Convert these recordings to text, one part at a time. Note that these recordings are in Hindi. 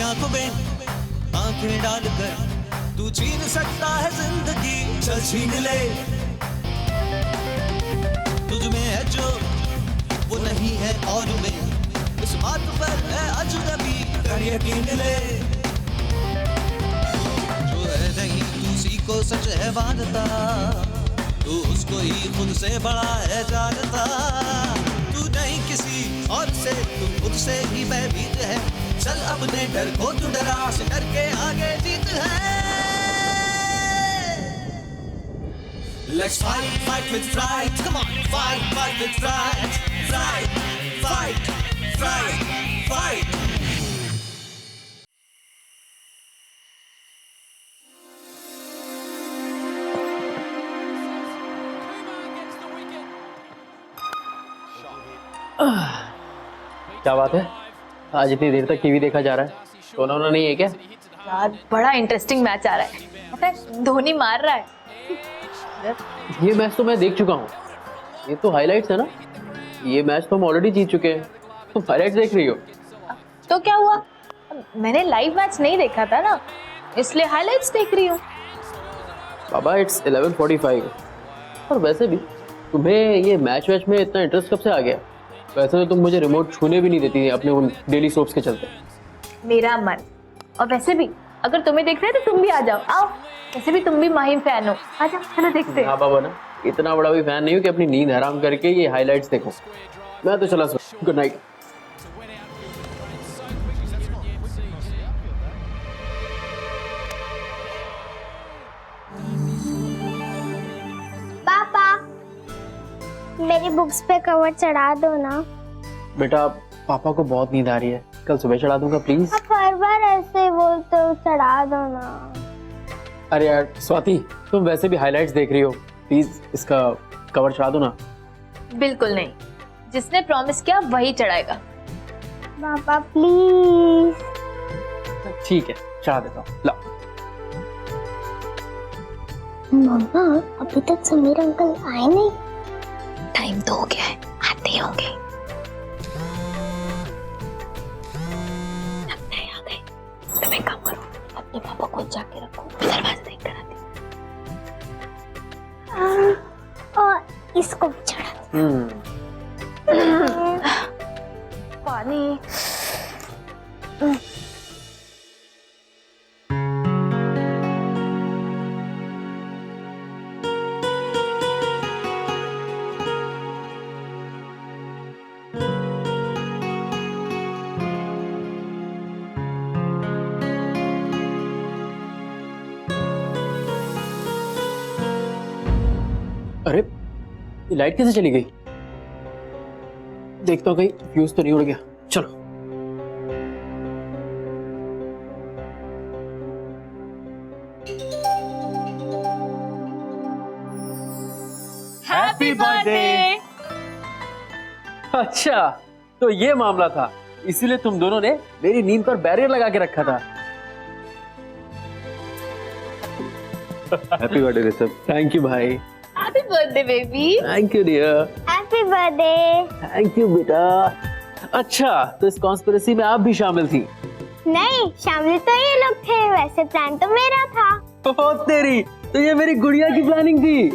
आंखों में आंखें डालकर तू छीन सकता है जिंदगी, चल छीन ले। तुझ में है जो वो नहीं है और में, इस बात पर है अजनबी, कर यकीन ले। जो है नहीं तू उसी को सच है मानता, तू उसको ही खुद से बड़ा है जानता। तू नहीं किसी और से, तू खुद से ही भयभीत है। चल अपने डर को तू डरा से डर के आगे जीत है। Let's fight, fight with pride. Come on, fight, fight with pride. Pride, fight, pride, fight. क्या बात है, आज इतनी देर तक टीवी देखा जा रहा है, सोना होना नहीं है क्या? यार बड़ा इंटरेस्टिंग मैच आ रहा है, पता है धोनी मार रहा है। ये मैच तो मैं देख चुका हूँ, ये तो हाइलाइट्स है ना, ये मैच तो हम ऑलरेडी जीत चुके हैं, तुम हाइलाइट्स देख रही हो? तो क्या हुआ, मैंने लाइव मैच नहीं देखा था ना, इसलिए हाइलाइट्स देख रही हूँ। बाबा इट्स 11:45। और वैसे भी तुम्हें ये मैच में इतना इंटरेस्ट कब से आ गया? वैसे तो तुम मुझे रिमोट छूने भी नहीं देती थी अपने उन डेली सोप्स के चलते। मेरा मन, और वैसे भी अगर तुम्हें देख रहे हैं तो तुम भी आ जाओ, आओ, वैसे भी तुम भी माहिम फैन हो, आ जाओ चलो देखते हैं। हाँ बाबा ना, इतना बड़ा भी फैन नहीं हूँ कि अपनी नींद हराम करके ये हाइलाइट्स देखो। मैं तो चला सो, गुड नाइट। पापा मेरी बुक्स पे कवर चढ़ा दो ना। बेटा पापा को बहुत नींद आ रही है, कल सुबह चढ़ा दूंगा प्लीज। आप हर बार ऐसे बोलते हो, चढ़ा दो ना। अरे यार स्वाति, तुम वैसे भी हाइलाइट्स देख रही हो, प्लीज इसका कवर चढ़ा दो ना। बिल्कुल नहीं, जिसने प्रॉमिस किया वही चढ़ाएगा। पापा प्लीज। ठीक है चढ़ा देता हूँ, ला। मम्मा अभी तक समीर अंकल आए नहीं। टाइम तो हो गया है, आते ही होंगे। लगता है आ गए। तुम एक काम करो, अपने पापा को जाके रखो, दरवाजा देख कर आती। और इसको भी चढ़ा दो। पानी। अरे ये लाइट कैसे चली गई? देखता हूँ कहीं फ्यूज तो नहीं उड़ गया। चलो हैप्पी बर्थडे। अच्छा तो ये मामला था, इसीलिए तुम दोनों ने मेरी नींद पर बैरियर लगा के रखा था। Happy birthday Rishabh. Thank you भाई। Happy birthday baby. Thank you dear. Happy birthday. Thank you बेटा। अच्छा तो इस कॉन्स्पिरेसी में आप भी शामिल थी? नहीं, शामिल तो ये लोग थे, वैसे प्लान तो मेरा था। ओ तेरी, तो ये मेरी गुड़िया की प्लानिंग थी।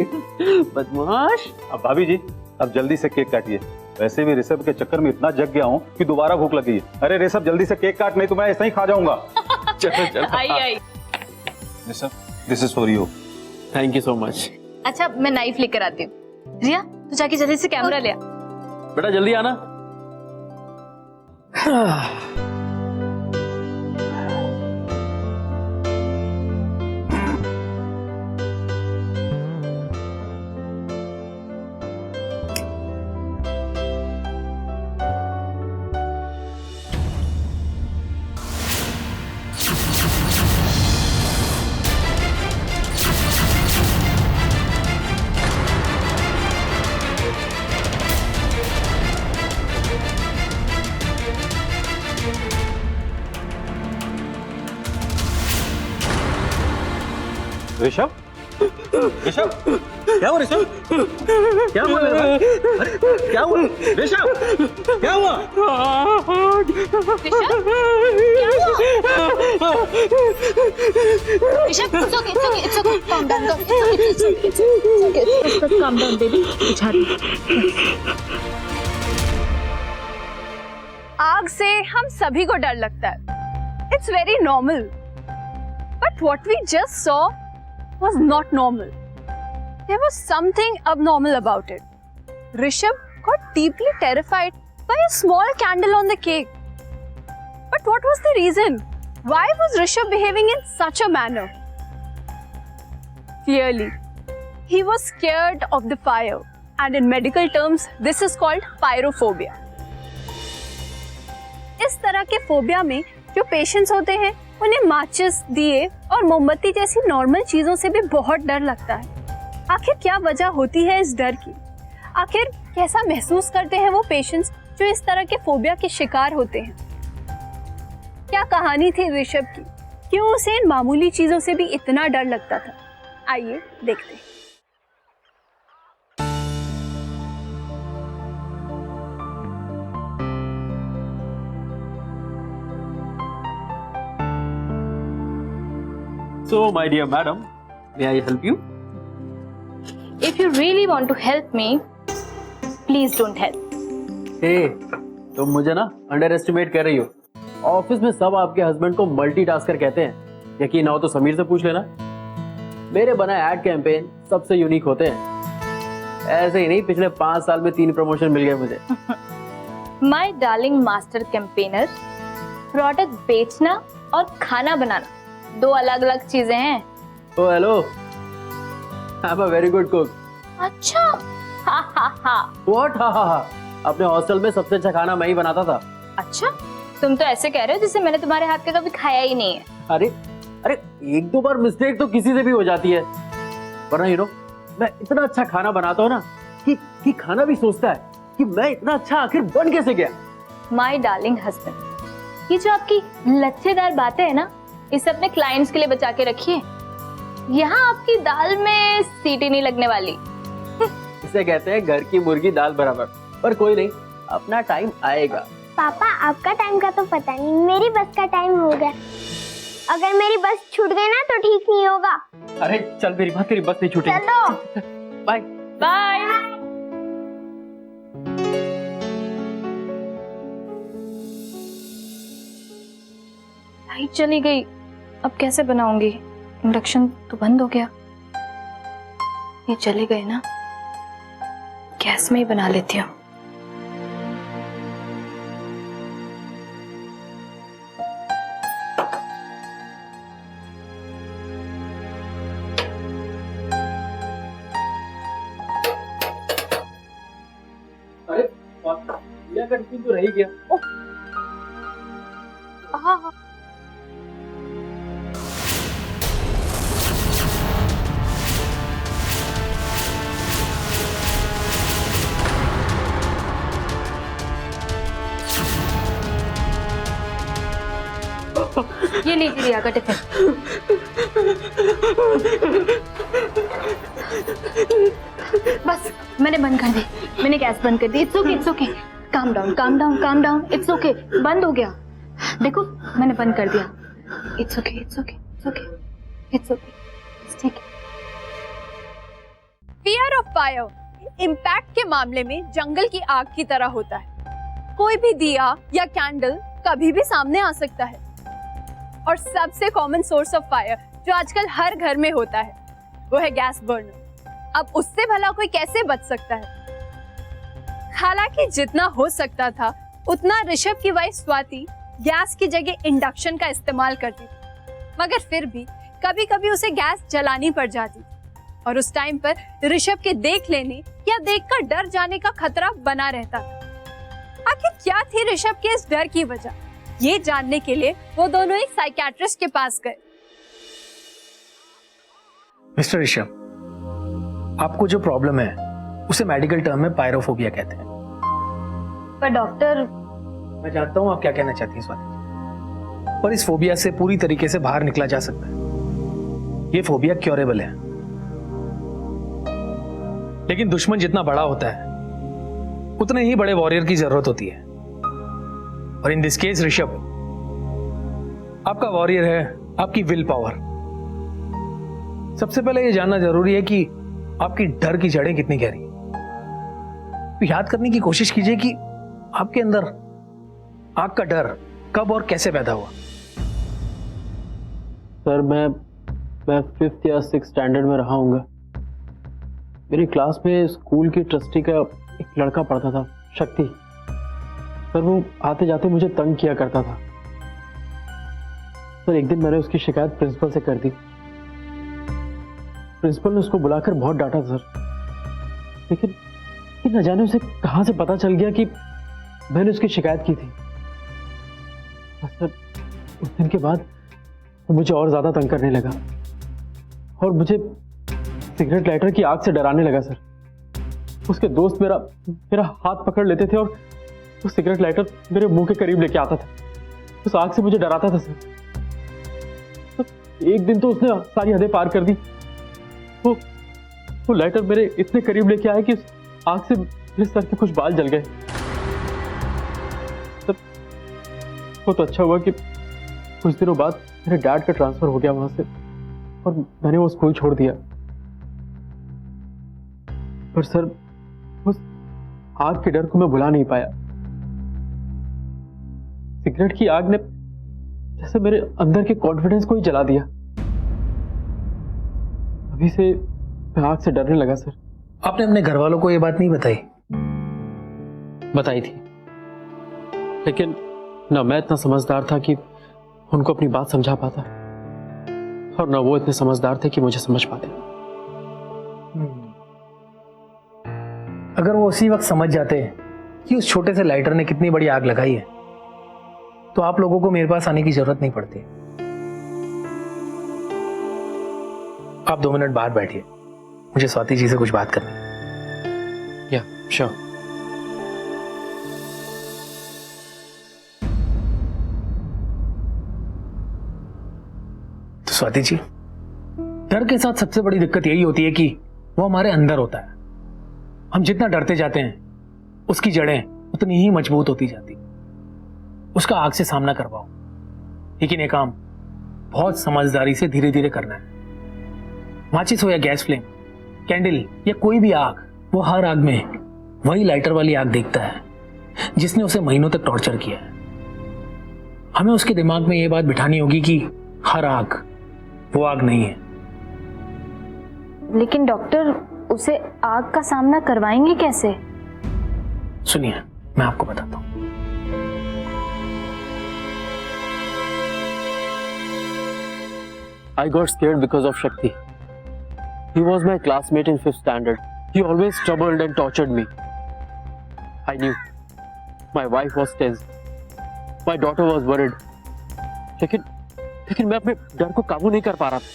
बदमाश। अब भाभी जी अब जल्दी से केक काटिए, वैसे भी ऋषभ के चक्कर में इतना जग गया हूँ कि दोबारा भूख लगी है। अरे ऋषभ जल्दी से केक काट, नहीं तो मैं ऐसा ही खा जाऊंगा। चलो चलो। आई आई। Rishabh this is for you. Thank you so much. अच्छा मैं नाइफ लेकर आती हूँ। रिया तू जाके जल्दी से कैमरा ले आ। बेटा जल्दी आना। ऋषभ ऋषभ क्या हुआ ऋषभ? क्या हुआ? अरे क्या हुआ ऋषभ? क्या हुआ? Rishabh, it's okay, it's okay, it's okay. Calm down, calm down, baby. आग से हम सभी को डर लगता है. It's very normal. But what we just saw was not normal. There was something abnormal about it. Rishabh got deeply terrified by a small candle on the cake. But what was the reason? Why was Rishabh behaving in such a manner? Clearly, he was scared of the fire, and in medical terms, this is called pyrophobia. इस तरह के फोबिया में जो पेशेंट्स होते हैं उन्हें माचिस, दिए और मोमबत्ती जैसी नॉर्मल चीजों से भी बहुत डर लगता है. आखिर क्या वजह होती है इस डर की? आखिर कैसा महसूस करते हैं वो पेशेंट्स जो इस तरह के फोबिया के शिकार होते हैं? क्या कहानी थी ऋषभ की? क्यों उसे इन मामूली चीजों से भी इतना डर लगता था? आइए देखते हैं. So, my dear madam, may I help you? If you really want to help me, please don't help. Hey, तुम मुझे ना अंडर एस्टिमेट कर रही हो. ऑफिस में सब आपके हस्बैंड को मल्टीटास्कर कहते हैं. यकीन ना हो तो समीर से पूछ लेना. मेरे बनाए एड कैंपेन सबसे यूनिक होते हैं. ऐसे ही नहीं, पिछले 5 साल में 3 प्रमोशन मिल गए मुझे. My darling master campaigner, product बेचना और खाना बनाना 2 अलग-अलग चीजें हैं. Oh hello, I'm a very good cook. अच्छा, हा हा हा. What ha ha ha? अपने हॉस्टल में सबसे अच्छा खाना मैं ही बनाता था. अच्छा, तुम तो ऐसे कह रहे हो जैसे मैंने तुम्हारे हाथ का कभी खाया ही नहीं है. अरे अरे 1-2 बार मिस्टेक तो किसी से भी हो जाती है. वरना यू नो, मैं इतना अच्छा खाना बनाता हूँ ना कि खाना भी सोचता है कि मैं इतना अच्छा आखिर बन कैसे गया. My darling husband, ये जो आपकी लच्छेदार बातें हैं ना, इसे अपने क्लाइंट्स के लिए बचा के रखिए. यहाँ आपकी दाल में सीटी नहीं लगने वाली. इसे कहते हैं घर की मुर्गी दाल बराबर. पर कोई नहीं, अपना टाइम आएगा. पापा आपका टाइम का तो पता नहीं, मेरी बस का टाइम हो गया. अगर मेरी बस छूट गई ना तो ठीक नहीं होगा. अरे चल मेरी बात, तेरी बस नहीं छूटेगी. चलो बाय बाय. लाइट चली गई, अब कैसे बनाऊंगी? इंडक्शन तो बंद हो गया. ये चले गए ना, गैस में ही बना लेती हूँ. अरे ये का टिफिन तो रह ही गया. हाँ हाँ. ये लीजिए रिया का टिफिन. बस मैंने बंद कर दी, मैंने गैस बंद कर दी. It's okay, it's okay. Calm down, calm down, calm down. It's okay, बंद हो गया. देखो मैंने बंद कर दिया. It's okay, it's okay, it's okay, it's okay. ठीक है. फियर ऑफ फायर इम्पैक्ट के मामले में जंगल की आग की तरह होता है. कोई भी दिया या कैंडल कभी भी सामने आ सकता है. और सबसे कॉमन सोर्स ऑफ फायर जो आजकल हर घर में होता है वो है गैस बर्नर. अब उससे भला कोई कैसे बच सकता है? हालांकि जितना हो सकता था उतना ऋषभ की वाइफ स्वाति गैस की जगह इंडक्शन का इस्तेमाल करती थी. मगर फिर भी कभी कभी उसे गैस जलानी पड़ जाती और उस टाइम पर ऋषभ के देख लेने या देखकर डर जाने का खतरा बना रहता था. आखिर क्या थी ऋषभ के इस डर की वजह? ये जानने के लिए वो दोनों एक साइकियाट्रिस्ट के पास गए. मिस्टर ऋषभ, आपको जो प्रॉब्लम है उसे मेडिकल टर्म में पायरोफोबिया कहते हैं. पर डॉक्टर, मैं जानता हूं आप क्या कहना चाहती हैं स्वाति, पर इस फोबिया से पूरी तरीके से बाहर निकला जा सकता है. ये फोबिया क्योरेबल है, लेकिन दुश्मन जितना बड़ा होता है उतने ही बड़े वॉरियर की जरूरत होती है. और इन दिस केस ऋषभ, आपका वॉरियर है आपकी विल पावर। सबसे पहले ये जानना जरूरी है कि आपकी डर की जड़ें कितनी गहरी हैं। तो याद करने की कोशिश कीजिए कि आपके अंदर आग का डर कब और कैसे पैदा हुआ। सर मैं 5th या 6th स्टैंडर्ड में रहा हूँगा। मेरी क्लास में स्कूल की ट्रस्टी का एक लड़का पढ़ता था, शक्ति। सर वो आते जाते मुझे तंग किया करता था। सर एक दिन मैंने उसकी शिकायत प्रिंसिपल से कर दी। प्रिंसिपल ने उसको बुलाकर बहुत डांटा सर, लेकिन न जाने उसे कहां से पता चल गया कि मैंने उसकी शिकायत की थी। सर उस दिन के बाद वो मुझे और ज्यादा तंग करने लगा और मुझे सिगरेट लाइटर की आग से डराने लगा सर। उसके दोस्त मेरा हाथ पकड़ लेते थे और वो सिगरेट लाइटर मेरे मुंह के करीब लेके आता था। उस आग से मुझे डराता था सर। एक दिन तो उसने सारी हदें पार कर दी। वो लाइटर मेरे इतने करीब लेके आया कि उस आग से मेरे सर के कुछ बाल जल गए। तब वो तो अच्छा हुआ कि कुछ दिनों बाद मेरे डैड का ट्रांसफर हो गया वहां से और मैंने वो स्कूल छोड़ दिया। पर सर उस आग के डर को मैं भुला नहीं पाया। सिगरेट की आग ने जैसे मेरे अंदर के कॉन्फिडेंस को ही जला दिया। अभी से मैं आग से डरने लगा सर। आपने अपने घर वालों को ये बात नहीं बताई? बताई थी, लेकिन ना मैं इतना समझदार था कि उनको अपनी बात समझा पाता और ना वो इतने समझदार थे कि मुझे समझ पाते। अगर वो उसी वक्त समझ जाते कि उस छोटे से लाइटर ने कितनी बड़ी आग लगाई है तो आप लोगों को मेरे पास आने की जरूरत नहीं पड़ती। आप 2 मिनट बाहर बैठिए, मुझे स्वाति जी से कुछ बात करनी है। या श्योर। तो स्वाति जी, डर के साथ सबसे बड़ी दिक्कत यही होती है कि वो हमारे अंदर होता है। हम जितना डरते जाते हैं उसकी जड़ें उतनी ही मजबूत होती जाती। उसका आग से सामना करवाओ, लेकिन ये काम बहुत समझदारी से धीरे धीरे करना है। माचिस हो या गैस फ्लेम, कैंडल या कोई भी आग, वो हर आग में वही लाइटर वाली आग देखता है जिसने उसे महीनों तक टॉर्चर किया है। हमें उसके दिमाग में ये बात बिठानी होगी कि हर आग वो आग नहीं है। लेकिन डॉक्टर उसे आग का सामना करवाएंगे कैसे? सुनिए, मैं आपको बताता हूं। I got scared because of Shakti. He was my classmate in 5th standard. He always troubled and tortured me. I knew. My wife was tense. My daughter was worried. लेकिन मैं अपने डर को काबू नहीं कर पा रहा था।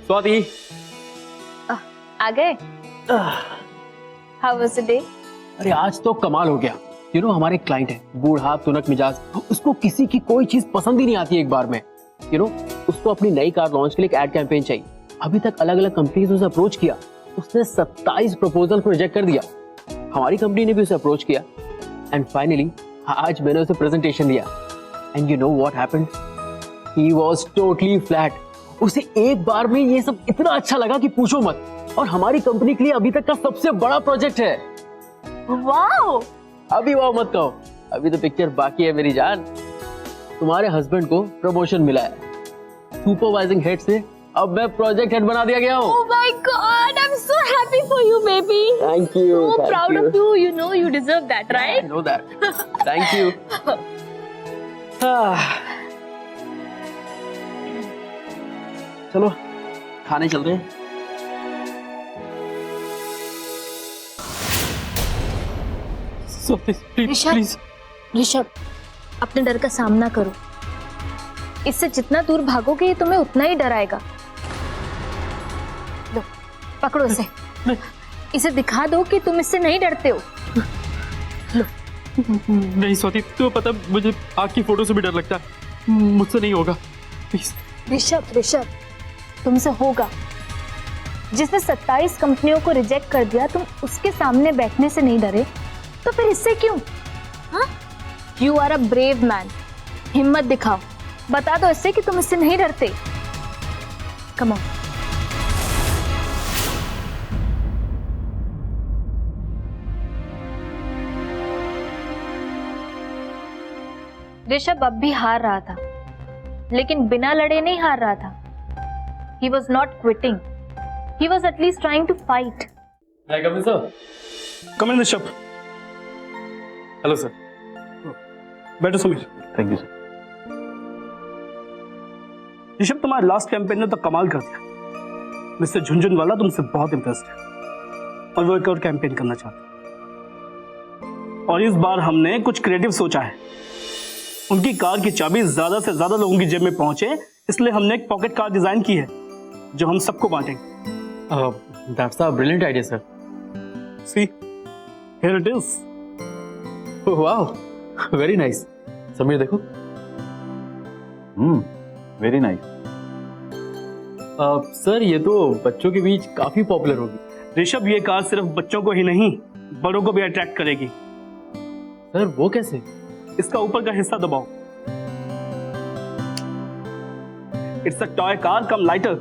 स्वाति, आ गए? How was the day? अरे आज तो कमाल हो गया। हमारे क्लाइंट है बूढ़ा तुनक मिजाज, उसको किसी की कोई चीज पसंद ही नहीं आती एक बार में। उसको अपनी नई कार लॉन्च के लिए एक एड कैंपेन चाहिए। अभी तक अलग अलग कंपनीज उसे अप्रोच किया, उसने 27 प्रपोजल को रिजेक्ट कर दिया। हमारी कंपनी ने भी उसे अप्रोच किया एंड फाइनली आज मैंने उसे प्रेजेंटेशन दिया and you know what happened? He was totally flat. उसे एक बार में ये सब इतना अच्छा लगा कि पूछो मत। और हमारी कंपनी के लिए अभी तक का सबसे बड़ा प्रोजेक्ट है। वाओ! अभी वाओ मत कहो, अभी तो पिक्चर बाकी है मेरी जान। तुम्हारे हस्बैंड को प्रमोशन मिला है, सुपरवाइजिंग हेड से अब मैं प्रोजेक्ट हेड बना दिया गया हूँ। Oh my God! I'm so happy for you, baby. Thank you. So proud of you. You know you deserve that, right? I know that. Thank you. चलो खाने चल रहे हैं। So please. ऋषभ, अपने डर का सामना करो। इससे जितना दूर भागोगे ये तुम्हें उतना ही डराएगा। लो, पकड़ो इसे। इसे दिखा दो कि तुम इससे नहीं डरते हो। लो। नहीं स्वाति, तो पता मुझे आग की फोटो से भी डर लगता है। मुझसे नहीं होगा प्लीज। ऋषभ ऋषभ, तुमसे होगा। जिसने 27 कंपनियों को रिजेक्ट कर दिया, तुम उसके सामने बैठने से नहीं डरे, तो फिर इससे क्यों? हाँ, you are a brave man. हिम्मत दिखाओ, बता दो इससे कि तुम इससे नहीं डरते। Come on. ऋषभ अब भी हार रहा था, लेकिन बिना लड़े नहीं हार रहा था। He was not quitting. He was at least trying to fight. Hi, come in, sir. Come in Rishabh. Hello sir, बैठो Sameer. Thank you sir. Rishabh, तुम्हारे लास्ट कैंपेन ने तो कमाल कर दिया। मिस्टर झुनझुनवाला तुमसे बहुत इम्प्रेस्ड है और वो एक और कैंपेन करना चाहते हैं। और इस बार हमने कुछ क्रिएटिव सोचा है। उनकी कार की चाबी ज्यादा से ज्यादा लोगों की जेब में पहुंचे, इसलिए हमने एक पॉकेट कार डिजाइन की है जो हम सबको बांटेंगे। That's a brilliant idea, sir. See, here it is. Oh, wow, very nice. Sameer देखो। Very nice. सर ये तो बच्चों के बीच काफी पॉपुलर होगी। ऋषभ, ये कार सिर्फ बच्चों को ही नहीं, बड़ों को भी अट्रैक्ट करेगी। सर वो कैसे? इसका ऊपर का हिस्सा दबाओ। It's a toy car come lighter.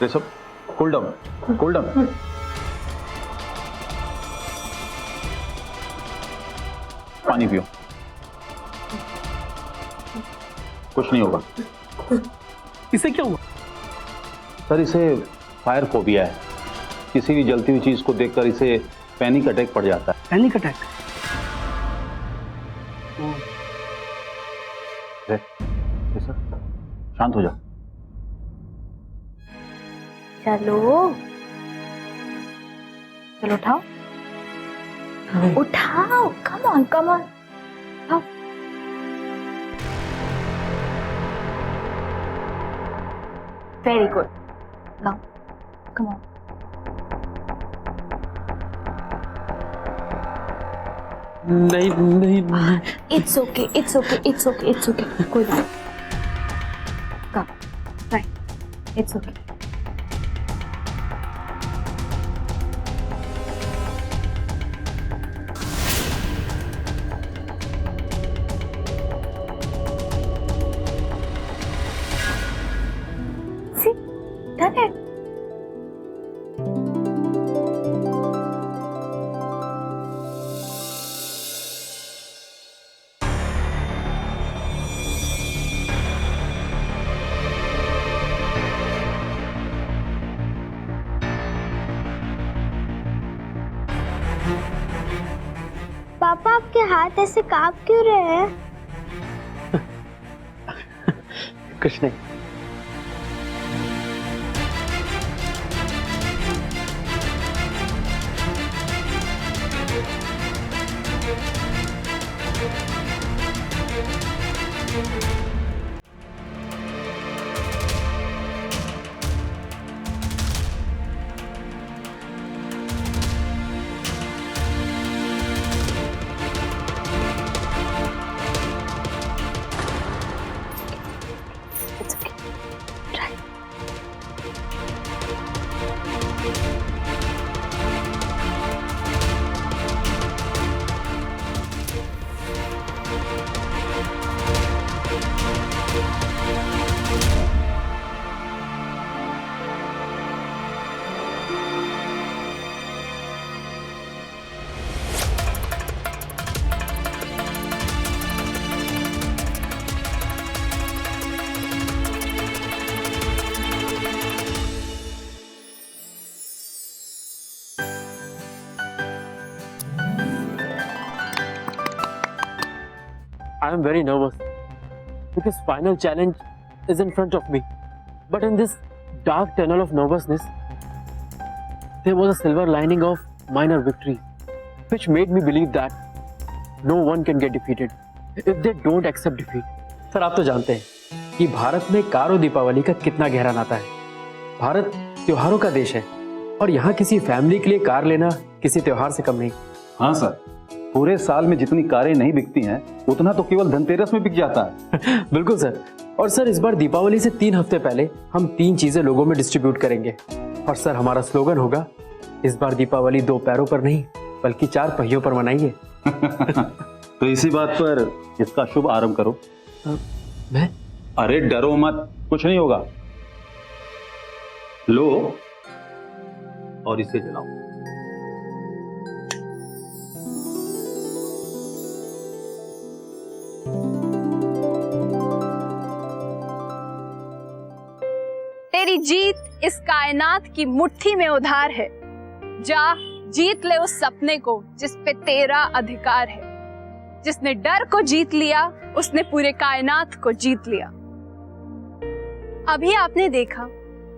Rishabh, cool down, cool down. पानी पियो, कुछ नहीं होगा। इसे क्या हुआ? सर इसे फायर फोबिया है। किसी भी जलती हुई चीज को देखकर इसे पैनिक अटैक पड़ जाता है। Panic attack? सर शांत हो जाओ। चलो चलो, उठाओ उठाओ, कम ऑन कम ऑन, उठाओ। Very good, now come on. नहीं नहीं नहीं। It's okay it's okay it's okay it's okay, कोई बात नहीं। Come, right, it's okay. See, done it. पापा, आपके हाथ ऐसे कांप क्यों रहे हैं? कुछ नहीं। It's okay. Try. I am very nervous because final challenge is in front of me. But in this dark tunnel of nervousness, there was a silver lining of minor victories, which made me believe that no one can get defeated if they don't accept defeat. Sir आप तो जानते हैं कि भारत में कार और दीपावली का कितना गहरा नाता है। भारत त्योहारों का देश है और यहाँ किसी फैमिली के लिए कार लेना किसी त्योहार से कम नहीं। हाँ सर, पूरे साल में जितनी कारें नहीं बिकती हैं उतना तो केवल धनतेरस में बिक जाता है। बिल्कुल सर। और सर इस बार दीपावली से 3 हफ्ते पहले हम 3 चीजें लोगों में डिस्ट्रीब्यूट करेंगे। और सर हमारा स्लोगन होगा, इस बार दीपावली 2 पैरों पर नहीं बल्कि 4 पहियों पर मनाइए। तो इसी बात पर इसका शुभ आरंभ करो। मैं? अरे डरो मत, कुछ नहीं होगा। लो और इसे जलाओ। तेरी जीत इस कायनात की मुट्ठी में उधार है। जा जीत ले उस सपने को जिस पे तेरा अधिकार है। जिसने डर को जीत लिया उसने पूरे कायनात को जीत लिया। अभी आपने देखा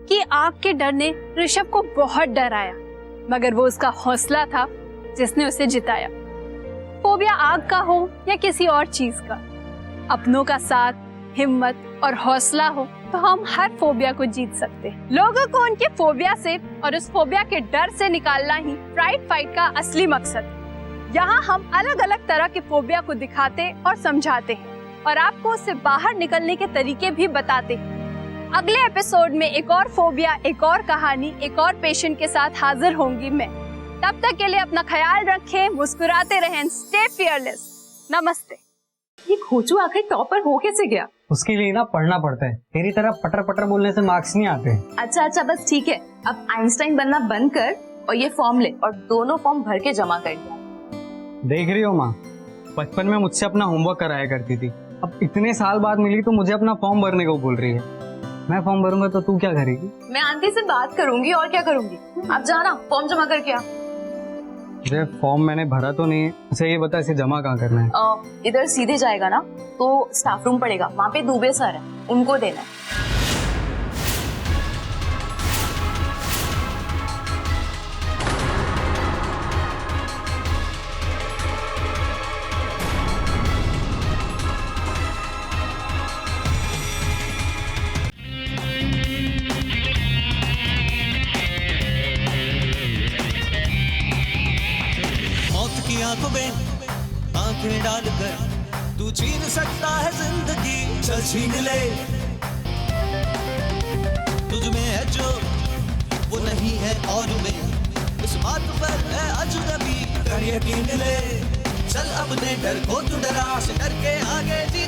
कि आग के डर ने ऋषभ को बहुत डराया, मगर वो उसका हौसला था जिसने उसे जिताया। फोबिया आग का हो या किसी और चीज का, अपनों का साथ, हिम्मत और हौसला हो तो हम हर फोबिया को जीत सकते हैं। लोगों को उनके फोबिया से और उस फोबिया के डर से निकालना ही प्राइड फाइट का असली मकसद है। यहाँ हम अलग अलग तरह के फोबिया को दिखाते और समझाते हैं और आपको उससे बाहर निकलने के तरीके भी बताते हैं। अगले एपिसोड में एक और फोबिया, एक और कहानी, एक और पेशेंट के साथ हाजिर होंगी मैं। तब तक के लिए अपना ख्याल रखें, मुस्कुराते रहें, स्टे फियरलेस। नमस्ते। ये खोचू आखिर टॉपर हो कैसे गया? उसके लिए ना पढ़ना पड़ता है। तेरी तरह पटर पटर बोलने से मार्क्स नहीं आते। अच्छा बस ठीक है, अब आइंस्टाइन बनना बंद कर और ये फॉर्म ले और दोनों फॉर्म भर के जमा कर दिया। देख रही हो माँ, बचपन में मुझसे अपना होमवर्क कराया करती थी, अब इतने साल बाद मिली तो मुझे अपना फॉर्म भरने को बोल रही है। मैं फॉर्म भरूंगा तो तू क्या करेगी? मैं आंटी से बात करूंगी और क्या करूंगी। अब जाना फॉर्म जमा करके आ। अरे फॉर्म मैंने भरा तो नहीं है। अच्छा ये बता, इसे जमा कहाँ करना है? इधर सीधे जाएगा ना तो स्टाफ रूम पड़ेगा, वहाँ पे दुबे सर है, उनको देना है। आंखों में आंखें डालकर तू छीन सकता है जिंदगी, चल छीन ले। तुझ में है जो वो नहीं है और में, इस बात पर है अजनबी, कर यकीन ले। चल अपने डर को तू डरा से डर के आगे जी।